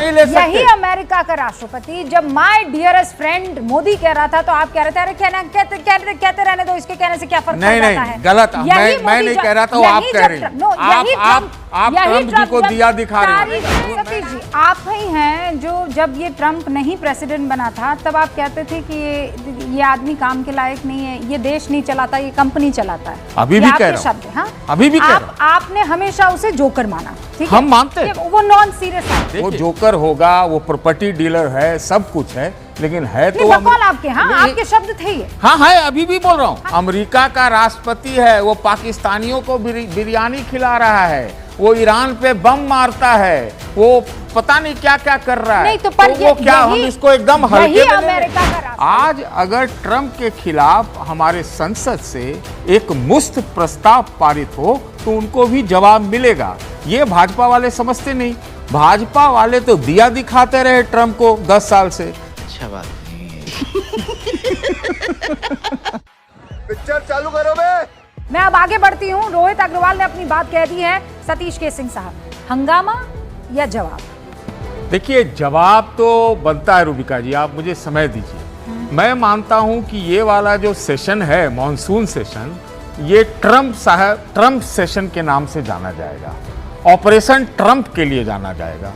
नहीं ले सकते। यही अमेरिका का राष्ट्रपति जब माय डियरेस्ट फ्रेंड मोदी कह रहा था तो आप कह रहे थे अरे कहते रहने दो, इसके कहने से क्या फर्क पड़ता है। नहीं, गलत। मैं नहीं कह रहा था, वो आप कह रही हैं। आप ट्रंप जी को दिया दिखा रहे हैं। सतीश जी, आप ही हैं जो जब ये ट्रंप नहीं प्रेसिडेंट बना था तब आप कहते थे कि ये आदमी काम के लायक नहीं है, ये देश नहीं चलाता, ये कंपनी चलाता है। अभी भी कह रहा हूं। हाँ, अभी भी कह रहा हूं। आपने हमेशा उसे जोकर माना, ठीक है? हम मानते हैं वो नॉन सीरियस है। वो जोकर होगा, वो प्रॉपर्टी डीलर है, सब कुछ है, लेकिन है तो आपके, हाँ, आपके शब्द थे ये। हाँ है, अभी भी बोल रहा हूँ। अमेरिका का राष्ट्रपति है, वो पाकिस्तानियों को बिरयानी खिला रहा है, वो ईरान पे बम मारता है, वो पता नहीं क्या क्या कर रहा है। नहीं तो वो क्या हम इसको एकदम हल्के में अमेरिका का आज अगर ट्रंप के खिलाफ हमारे संसद से एक मुफ्त प्रस्ताव पारित हो तो उनको भी जवाब मिलेगा। ये भाजपा वाले समझते नहीं। भाजपा वाले तो दिया दिखाते रहे ट्रंप को 10 साल से। अच्छा बात पिक्चर चालू करो बे। मैं अब आगे बढ़ती हूँ। रोहित अग्रवाल ने अपनी बात कह दी है। सतीश के सिंह साहब, हंगामा या जवाब? देखिए, जवाब तो बनता है रूबिका जी, आप मुझे समय दीजिए। मैं मानता हूं कि ये वाला जो सेशन है, मॉनसून सेशन, ये ट्रंप सेशन के नाम से जाना जाएगा, ऑपरेशन ट्रंप के लिए जाना जाएगा।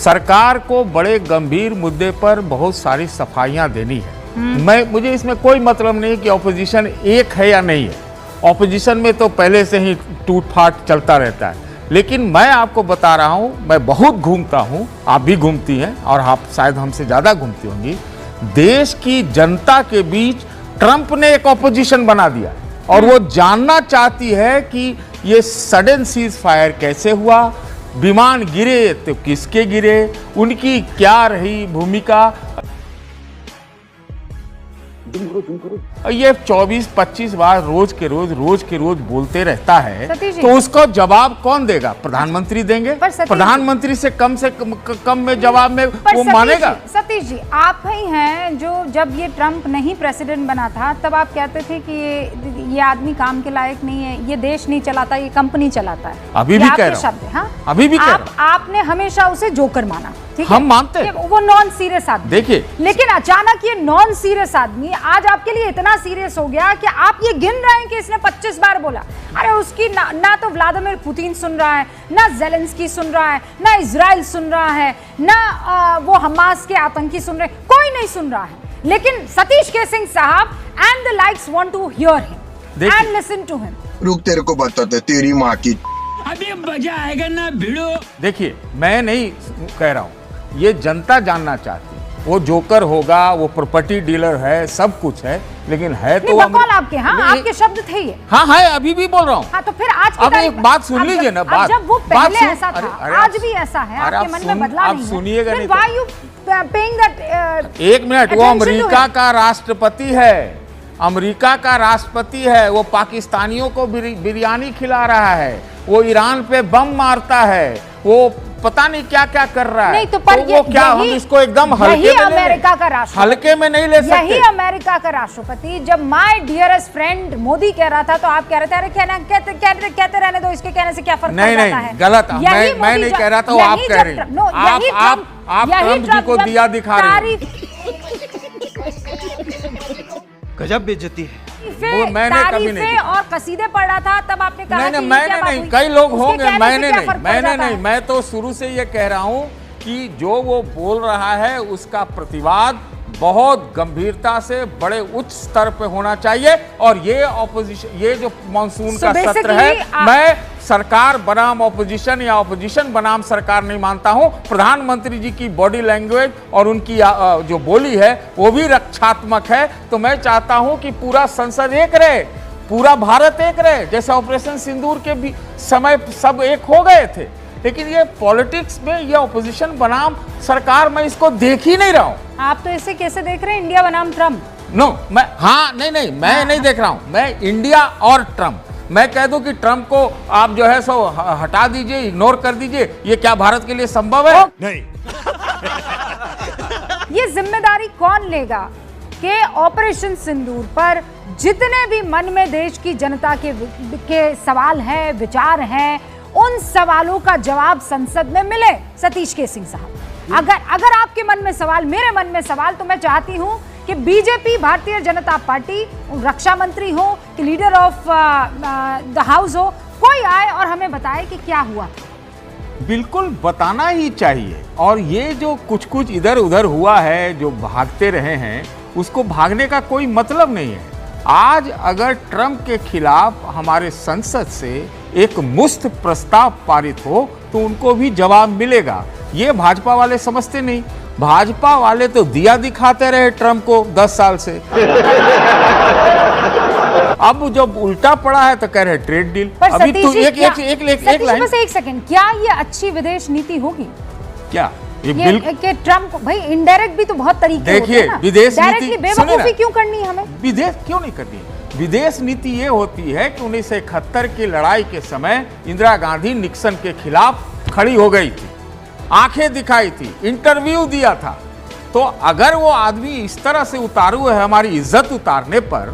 सरकार को बड़े गंभीर मुद्दे पर बहुत सारी सफाइयां देनी है। मुझे इसमें कोई मतलब नहीं कि ऑपोजिशन एक है या नहीं है। ऑपोजिशन में तो पहले से ही टूट फाट चलता रहता है, लेकिन मैं आपको बता रहा हूं, मैं बहुत घूमता हूं, आप भी घूमती हैं और आप शायद हमसे ज्यादा घूमती होंगी। देश की जनता के बीच ट्रंप ने एक ऑपोजिशन बना दिया और वो जानना चाहती है कि ये सडन सीज फायर कैसे हुआ, विमान गिरे तो किसके गिरे, उनकी क्या रही भूमिका। ये 24-25 बार रोज के रोज बोलते रहता है, तो उसको जवाब कौन देगा? प्रधानमंत्री देंगे। प्रधानमंत्री से कम में जवाब में वो मानेगा। सतीश जी, आप ही हैं जो जब ये ट्रंप नहीं प्रेसिडेंट बना था तब आप कहते थे कि ये आदमी काम के लायक नहीं है, ये देश नहीं चलाता, ये कंपनी चलाता है। अभी भी कह रहा हूं। हाँ, अभी भी कह रहा हूं। आपने हमेशा उसे जोकर माना, ठीक है? हम मानते हैं वो नॉन सीरियस आदमी। देखिए, लेकिन अचानक ये नॉन सीरियस आदमी आज आपके लिए इतना सीरियस हो गया कि आप ये गिन रहे हैं कि इसने 25 बार बोला। अरे उसकी ना तो व्लादिमीर पुतिन सुन रहा है, ना ज़ेलेंस्की सुन रहा है, ना इजराइल सुन रहा है, ना वो हमास के आतंकी सुन रहे, कोई नहीं सुन रहा है। लेकिन सतीश के सिंह साहब and the likes want to hear him and listen to him. रुक, तेरे को बताते तेरी माँ की अभी मजा आएगा ना भिड़ो। देखिए, मैं नहीं कह रहा हूं, ये जनता जानना चाहती है। वो जोकर होगा, वो प्रॉपर्टी डीलर है, सब कुछ है, लेकिन है तो आपके, हाँ, आपके शब्द थे ये। हाँ है, अभी भी बोल रहा हूँ। हाँ, तो फिर आज अब एक बात सुन लीजिए ना। बात जब वो पहले ऐसा था, आज भी ऐसा है, आपके मन में बदलाव नहीं है। आप सुनिएगा नहीं। Why you paying that? एक मिनट, वो अमेरिका का राष्ट्रपति है, अमेरिका का राष्ट्रपति है, वो पाकिस्तानियों को बिरयानी खिला रहा है, वो ईरान पे बम मारता है, वो पता नहीं क्या क्या कर रहा है। नहीं तो वो क्या हम इसको एकदम हल्के में अमेरिका का राष्ट्रपति, हल्के में नहीं ले सकते। यही अमेरिका का राष्ट्रपति जब माय डियरेस्ट फ्रेंड मोदी कह रहा था तो आप कह रहे थे अरे कहते रहने दो, इसके कहने से क्या फर्क पड़ता है। नहीं, गलत। मैं नहीं कह रहा था, वो आप कह रहे हैं। आप ट्रंप जी को दिया दिखा रहे हैं। गजब बेइज्जती है। वो मैंने कभी नहीं और कसीदे पढ़ रहा था तब आपने कहा नहीं, मैंने नहीं, कई लोग होंगे, मैंने नहीं, मैं तो शुरू से ये कह रहा हूं कि जो वो बोल रहा है उसका प्रतिवाद बहुत गंभीरता से बड़े उच्च स्तर पे होना चाहिए। और ये ऑपोजिशन, ये जो मानसून का सत्र है, मैं सरकार बनाम ऑपोजिशन या ऑपोजिशन बनाम सरकार नहीं मानता हूं। प्रधानमंत्री जी की बॉडी लैंग्वेज और उनकी जो बोली है वो भी रक्षात्मक है। तो मैं चाहता हूं कि पूरा संसद एक रहे, पूरा भारत एक रहे, जैसे ऑपरेशन सिंदूर के भी समय सब एक हो गए थे। लेकिन ये पॉलिटिक्स में ये ऑपोजिशन बनाम सरकार, मैं इसको देख ही नहीं रहा हूं। आप तो इसे कैसे देख रहे हैं, इंडिया बनाम ट्रंप? नो, मैं नहीं, मैं नहीं देख रहा हूं। मैं इंडिया और ट्रंप, मैं कह दूं कि ट्रंप को आप जो है सो हटा दीजिए, इग्नोर कर दीजिए, ये क्या भारत के लिए संभव है? नहीं। ये जिम्मेदारी कौन लेगा कि ऑपरेशन सिंदूर पर जितने भी मन में देश की जनता के सवाल हैं, विचार हैं, उन सवालों का जवाब संसद में मिले सतीश केसिंग साहब। अगर आपके मन में सवाल, मेरे मन में सवाल, तो मैं चाहती हूं कि बीजेपी, भारतीय जनता पार्टी, रक्षा मंत्री हो कि लीडर ऑफ द हाउस हो, कोई आए और हमें बताए कि क्या हुआ। बिल्कुल बताना ही चाहिए। और ये जो कुछ कुछ इधर उधर हुआ है, जो भागते रहे हैं, उसको भागने का कोई मतलब नहीं है। आज अगर ट्रंप के खिलाफ हमारे संसद से एक मुफ्त प्रस्ताव पारित हो तो उनको भी जवाब मिलेगा। ये भाजपा वाले समझते नहीं। भाजपा वाले तो दिया दिखाते रहे ट्रंप को 10 साल से। अब जब उल्टा पड़ा है तो कह रहे ट्रेड डील। पर अभी तो सतीश जी, एक लाइन, बस एक सेकंड, क्या ये अच्छी विदेश नीति होगी? क्या ये कि ट्रंप, भाई इनडायरेक्ट भी तो बहुत तरीके होते हैं ना। विदेश डायरेक्टली नीति, सुनिए बेवकूफी ना, क्यों करनी है हमें? विदेश क्यों नहीं करनी है? विदेश नीति ये होती है कि 1971 की लड़ाई के समय इंदिरा गांधी निक्सन के खिलाफ खड़ी हो गई थी, आंखें दिखाई थी, इंटरव्यू दिया था। तो अगर वो आदमी इस तरह से उतारू है हमारी इज्जत उतारने पर,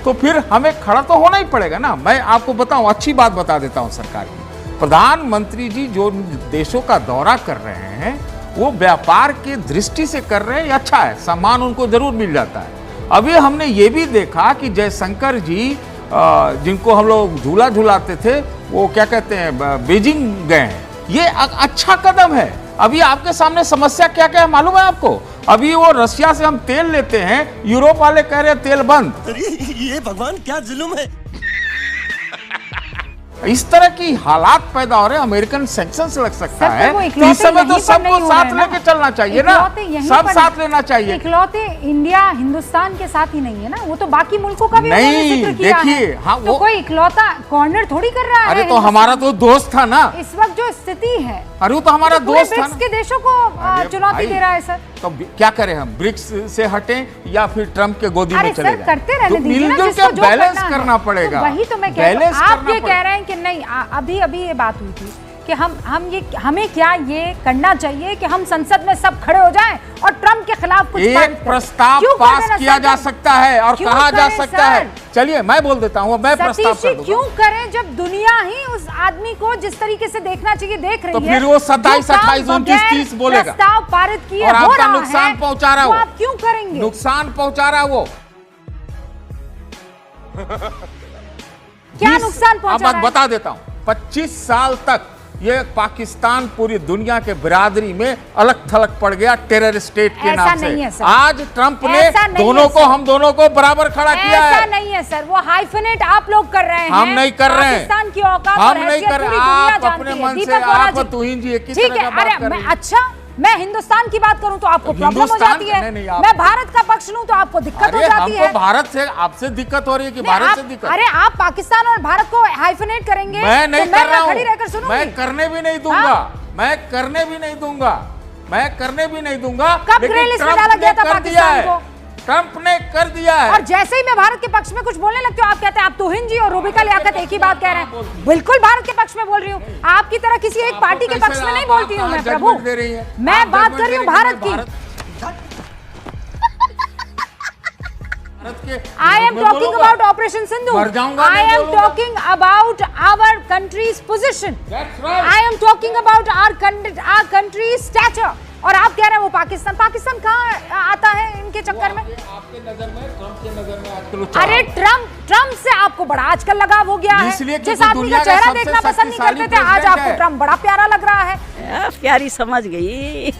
तो फिर हमें खड़ा तो होना ही पड़ेगा ना। मैं आपको बताऊं, अच्छी बात बता देता हूं सरकार की। प्रधानमंत्री जी जो देशों का दौरा कर रहे हैं वो व्यापार की दृष्टि से कर रहे हैं, ये अच्छा है, सम्मान उनको जरूर मिल जाता है। अभी हमने ये भी देखा कि जयशंकर जी जिनको हम लोग झूला झूलाते थे, वो क्या कहते हैं, बीजिंग गए हैं। ये अच्छा कदम है। अभी आपके सामने समस्या क्या क्या है मालूम है आपको? अभी वो रशिया से हम तेल लेते हैं, यूरोप वाले कह रहे हैं तेल बंद। अरे ये भगवान क्या जुल्म है। इस तरह की हालात पैदा हो रहे हैं, अमेरिकन सैंक्शंस लग सकता सर, है। तो वो तो इकलौते इस समय तो यहीं पर सबको नहीं हो साथ रहे हैं लेके ना। चलना चाहिए ना, इकलौते यहीं सब पर साथ लेना चाहिए। इकलौते इंडिया, हिंदुस्तान के साथ ही नहीं है ना, वो तो बाकी मुल्कों का भी उन्होंने नहीं, जिक्र किया है। देखिए, हाँ, तो वो कोई इकलौता कॉर्नर थोड़ी कर रहा है। अरे तो हमारा तो दोस्त था ना, इस वक्त जो स्थिति है, अरे वो तो हमारा पूरे दोस्त था ब्रिक्स ना। के देशों को अरे चुनौती भाई, दे रहा है सर। तो क्या करें हम, ब्रिक्स से हटें या फिर ट्रंप के गोदी अरे में चले सर, जाएं? करते रहने तो दीजिए ना, मिलजुल जिसको के जो बैलेंस करना है। करना पड़ेगा। तो वही तो मैं कह रही हूँ। बैलेंस आप करना ये कह रहे हैं कि नहीं, अभी ये बात हुई थी कि हमें क्या ये करना चाहिए कि हम संसद में सब खड़े हो जाएं और ट्रंप के खिलाफ कुछ पारित एक करें। प्रस्ताव क्यों पास करें ना किया सर? जा सकता है और क्यों कहा जा करें सकता है। सर? चलिए मैं बोल देता हूँ, मैं प्रस्ताव सतीश कर जी, दूंगा। क्यों करें जब दुनिया ही उस आदमी को जिस तरीके से देखना चाहिए देख रही तो है। फिर वो 27, जो काम 28, 29, बगैर 30 बोलेगा। प्रस्ताव पारित किए और हो आपका रहा नुकसान है, पहुंचा रहा वो हो। आप क्यों करेंगे? नुकसान पहुंचा रहा वो। क्या नुकसान पहुंचा अब रहा है? बता देता हूँ, 25 साल तक ये पाकिस्तान पूरी दुनिया के बिरादरी में अलग थलग पड़ गया टेरर स्टेट के ऐसा नाम नहीं है से। सर। आज ट्रंप ने ऐसा नहीं दोनों है को, सर। हम दोनों को बराबर खड़ा किया ऐसा है। नहीं है सर, वो हाइफनेट आप लोग कर रहे हैं। हम नहीं कर रहे हैं। पाकिस्तान की औकात और हम नहीं हैसियत कर रहे। पूरी दुनिया आप जानती अपने है। मन से, दीपक वोरा आप जी, तुहिन जी एक ही ठीक तरह है। का बात अरे कर रही हैं। अच्छा, मैं हिंदुस्तान की बात करूं तो आपको प्रॉब्लम हो हिंदुस्तान- जाती है। नहीं, आप- मैं भारत का पक्ष लूं तो आपको दिक्कत हो अरे जाती है। हमको भारत से, आपसे दिक्कत हो रही है कि नहीं, भारत आप- से दिक्कत? अरे आप पाकिस्तान और भारत को हाइफनेट करेंगे मैं नहीं तो कर रहा खड़ी रहकर हूँ, सुनूंगी। मैं करने भी नहीं दूंगा, हाँ? मैं करने भी नहीं दूंगा, मैं करने भी नहीं दूंगा। कब लेकिन ग्रे लिस्ट में ट्रंप डाला गया ने था कर दिया पाकिस्तान है। को? ट्रंप ने कर दिया है। और जैसे ही मैं भारत के पक्ष में कुछ बोलने लगती हूँ, आप कहते हैं आप तुहिन जी और रूबिका लियाकत एक ही बात कह रहे हैं। बिल्कुल भारत के पक्ष में बोल रही हूँ, आपकी तरह किसी एक पार्टी के पक्ष में नहीं बोलती हूँ मैं प्रभु। दे रही है, मैं बात कर रही हूँ भारत की। I am talking about Operation Sindhu. मर जाऊंगा, I नहीं am बोलूंगा। talking about our country's position. That's right. I am talking about our country's stature. और आप कह रहे हैं वो पाकिस्तान कहाँ आता है इनके चक्कर में? आपके नजर में, ट्रंप के नजर में आजकल वो चढ़ा अरे ट्रंप से आपको बड़ा आजकल लगाव हो गया है। इसलिए जिस क्योंकि आदमी दुनिया का का चेहरा सबसे देखना पसंद नहीं शक्तिशाली करते थे, आज प्रेसिडेंट आपको है। ट्रंप बड़ा प्यारा लग रहा है। प्यारी समझ गई।